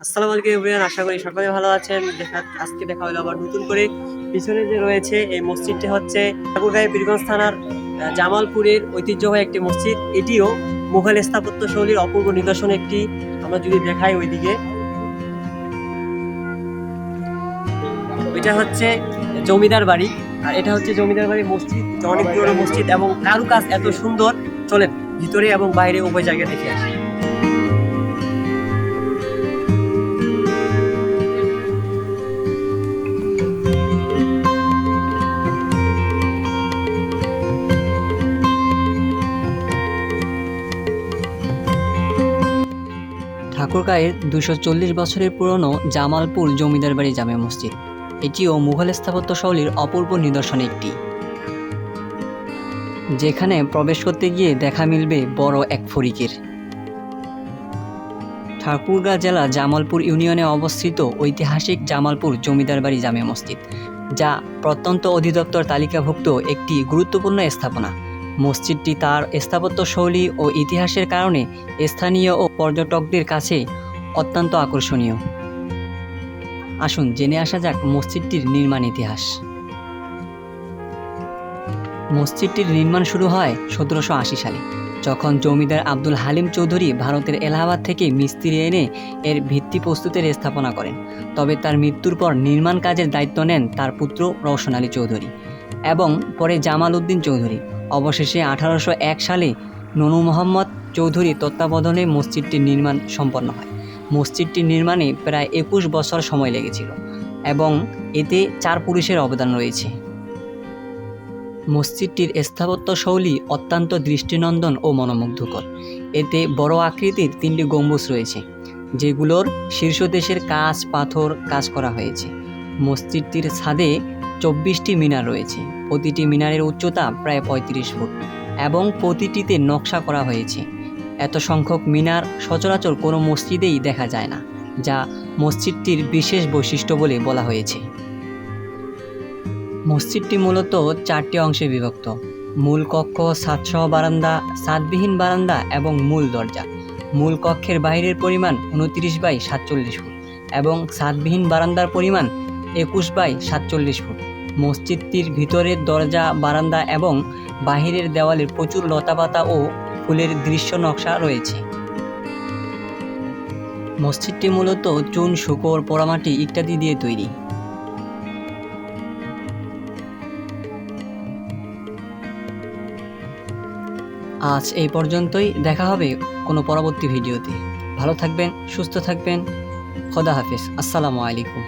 আসসালামু আলাইকুম এভরিওয়ান, আশা করি সকলে ভালো আছেন। আজকে দেখা হলো আবার নতুন করে। পিছনে যে রয়েছে এই মসজিদটি হচ্ছে ঠাকুরগাঁও পীরগঞ্জ থানার জামালপুরের ঐতিহ্যবাহী একটি মসজিদ। এটিও মুঘল স্থাপত্য শৈলীর অপূর্ব নিদর্শন একটি। আমরা যদি দেখাই ওইদিকে, ওইটা হচ্ছে জমিদার বাড়ি, আর এটা হচ্ছে জমিদার বাড়ি মসজিদ। অনেক পুরনো মসজিদ এবং কারুকাজ এত সুন্দর। চলেন ভিতরে এবং বাইরে উভয় জায়গায় দেখে আসি। ঠাকুরগাঁয়ের ২৪০ বছরের পুরনো জামালপুর জমিদার বাড়ি জামে মসজিদ। এটিও মুঘল স্থাপত্য শৈলীর অপূর্ব নিদর্শন একটি, যেখানে প্রবেশ করতে গিয়ে দেখা মিলবে বড় এক ফরিকের। ঠাকুরগাঁ জেলা জামালপুর ইউনিয়নে অবস্থিত ঐতিহাসিক জামালপুর জমিদার বাড়ি জামে মসজিদ, যা প্রত্যন্ত অধিদপ্তর তালিকাভুক্ত একটি গুরুত্বপূর্ণ স্থাপনা। মসজিদটি তার স্থাপত্য শৈলী ও ইতিহাসের কারণে স্থানীয় ও পর্যটকদের কাছে অত্যন্ত আকর্ষণীয়। আসুন জেনে আসা যাক মসজিদটির নির্মাণ ইতিহাস। মসজিদটির নির্মাণ শুরু হয় ১৭৮০ সালে, যখন জমিদার আব্দুল হালিম চৌধুরী ভারতের এলাহাবাদ থেকে মিস্ত্রি এনে এর ভিত্তি প্রস্তুতের স্থাপনা করেন। তবে তার মৃত্যুর পর নির্মাণ কাজের দায়িত্ব নেন তার পুত্র রওশন আলী চৌধুরী এবং পরে জামাল উদ্দিন চৌধুরী। অবশেষে ১৮০১ সালে ননু মোহাম্মদ চৌধুরী তত্ত্বাবধানে মসজিদটির নির্মাণ সম্পন্ন হয়। মসজিদটির নির্মাণে প্রায় ২১ বছর সময় লেগেছিল এবং এতে ৪ পুরুষের অবদান রয়েছে। মসজিদটির স্থাপত্য শৈলী অত্যন্ত দৃষ্টিনন্দন ও মনোমুগ্ধকর। এতে বড় আকৃতির ৩টি গম্বুজ রয়েছে, যেগুলোর শীর্ষদেশের কাজ পাথর কাজ করা হয়েছে। মসজিদটির ছাদে ২৪টি মিনার রয়েছে। প্রতিটি মিনারের উচ্চতা প্রায় ৩৫ ফুট এবং প্রতিটিতে নকশা করা হয়েছে। এত সংখ্যক মিনার সচরাচর কোনো মসজিদেই দেখা যায় না, যা মসজিদটির বিশেষ বৈশিষ্ট্য বলে বলা হয়েছে। মসজিদটি মূলত ৪টি অংশে বিভক্ত: মূল কক্ষ, ছাদসহ বারান্দা, ছাদবিহীন বারান্দা এবং মূল দরজা। মূল কক্ষের বাইরের পরিমাণ ২৯/৪৭ ফুট এবং ছাদবিহীন বারান্দার পরিমাণ ২১/৪৭ ফুট। মসজিদটির ভিতরের দরজা, বারান্দা এবং বাহিরের দেওয়ালে প্রচুর লতাপাতা ও ফুলের দৃশ্য নকশা রয়েছে। মসজিদটি মূলত চুন, শূকর, পোড়ামাটি ইত্যাদি দিয়ে তৈরি। আজ এই পর্যন্তই। দেখা হবে কোনো পরবর্তী ভিডিওতে। ভালো থাকবেন, সুস্থ থাকবেন। খোদা হাফেজ। আসসালামু আলাইকুম।